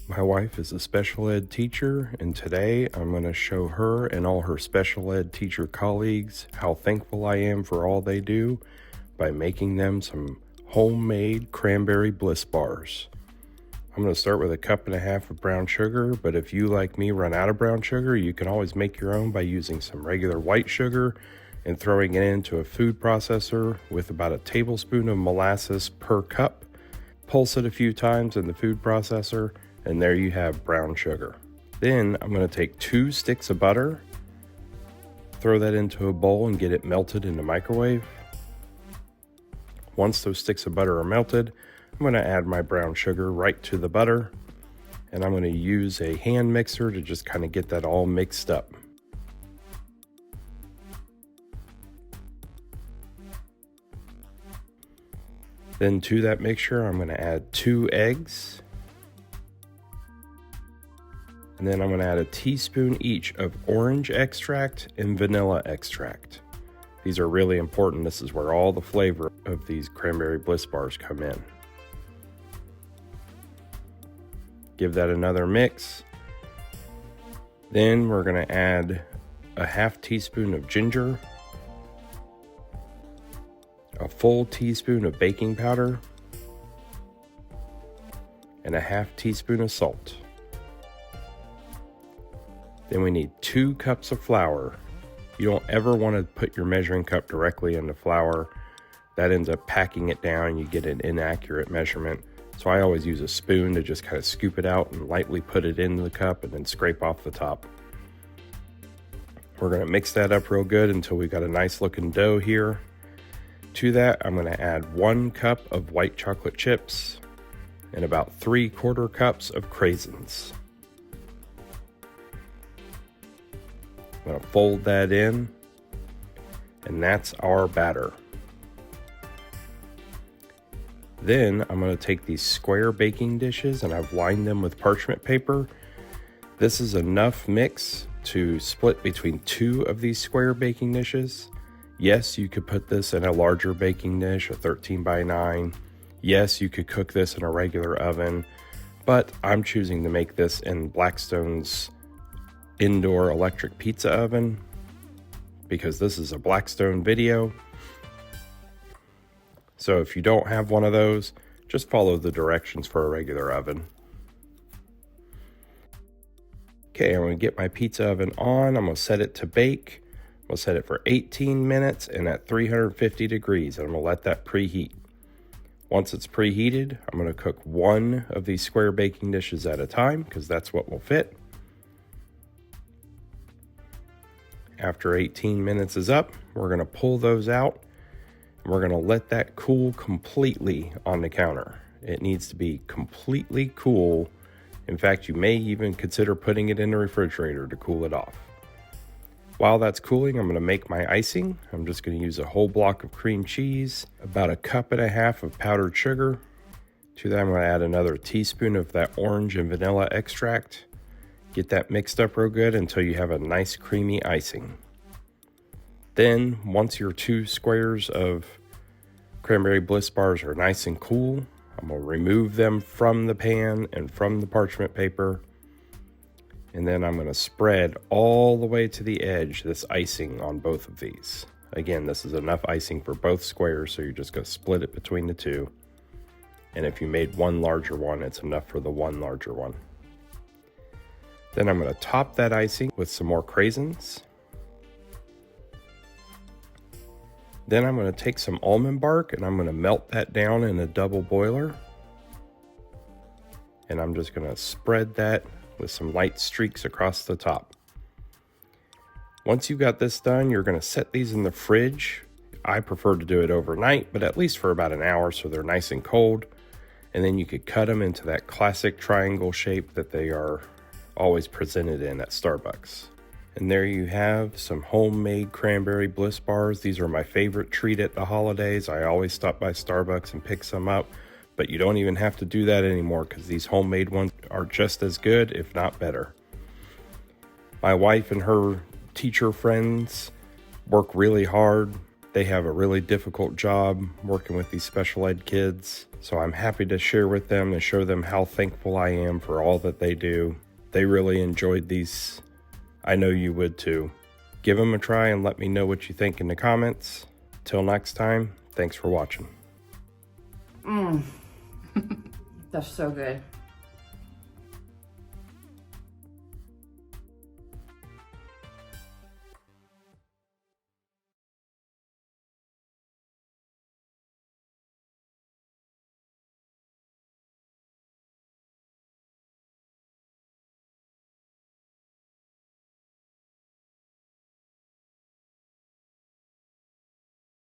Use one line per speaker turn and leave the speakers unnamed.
My wife is a special ed teacher, and today I'm going to show her and all her special ed teacher colleagues how thankful I am for all they do by making them some homemade Cranberry Bliss Bars. I'm going to start with 1.5 cups of brown sugar, but if you, like me, run out of brown sugar, you can always make your own by using some regular white sugar and throwing it into a food processor with about 1 tablespoon of molasses per cup. Pulse it a few times in the food processor, and there you have brown sugar. Then I'm going to take 2 sticks of butter, throw that into a bowl and get it melted in the microwave. Once those sticks of butter are melted, I'm going to add my brown sugar right to the butter, and I'm going to use a hand mixer to just kind of get that all mixed up. Then to that mixture, I'm going to add 2 eggs. And then I'm going to add 1 teaspoon each of orange extract and vanilla extract. These are really important. This is where all the flavor of these Cranberry Bliss Bars come in. Give that another mix. Then we're going to add 1/2 teaspoon of ginger, a full teaspoon of baking powder, and 1/2 teaspoon of salt. Then we need 2 cups of flour. You don't ever want to put your measuring cup directly in the flour. That ends up packing it down. You get an inaccurate measurement. So I always use a spoon to just kind of scoop it out and lightly put it into the cup and then scrape off the top. We're going to mix that up real good until we've got a nice looking dough here. To that, I'm going to add 1 cup of white chocolate chips and about 3/4 cups of craisins. I'm going to fold that in, and that's our batter. Then I'm going to take these square baking dishes and I've lined them with parchment paper. This is enough mix to split between 2 of these square baking dishes. Yes, you could put this in a larger baking dish, a 13x9. Yes, you could cook this in a regular oven, but I'm choosing to make this in Blackstone's indoor electric pizza oven because this is a Blackstone video. So if you don't have one of those, just follow the directions for a regular oven. Okay, I'm going to get my pizza oven on. I'm going to set it to bake. I'm going to set it for 18 minutes and at 350 degrees, and I'm going to let that preheat. Once it's preheated, I'm going to cook 1 of these square baking dishes at a time because that's what will fit. After 18 minutes is up, we're going to pull those out and we're going to let that cool completely on the counter. It needs to be completely cool. In fact, you may even consider putting it in the refrigerator to cool it off. While that's cooling, I'm going to make my icing. I'm just going to use a whole block of cream cheese, about 1.5 cups of powdered sugar. To that, I'm going to add another teaspoon of that orange and vanilla extract. Get that mixed up real good until you have a nice creamy icing. Then, once your 2 squares of Cranberry Bliss Bars are nice and cool, I'm going to remove them from the pan and from the parchment paper. And then I'm going to spread all the way to the edge this icing on both of these. Again, this is enough icing for both squares, so you're just going to split it between the 2. And if you made 1 larger one, it's enough for the 1 larger one. Then I'm going to top that icing with some more craisins. Then I'm going to take some almond bark and I'm going to melt that down in a double boiler. And I'm just going to spread that with some light streaks across the top. Once you've got this done, you're going to set these in the fridge. I prefer to do it overnight, but at least for about an hour so they're nice and cold. And then you could cut them into that classic triangle shape that they are always presented in at Starbucks. And there you have some homemade Cranberry Bliss Bars. These are my favorite treat at the holidays. I always stop by Starbucks and pick some up, but you don't even have to do that anymore because these homemade ones are just as good, if not better. My wife and her teacher friends work really hard They have a really difficult job working with these special ed kids, so I'm happy to share with them and show them how thankful I am for all that they do. They really enjoyed these. I know you would too. Give them a try and let me know what you think in the comments. Till next time, thanks for watching.
That's so good.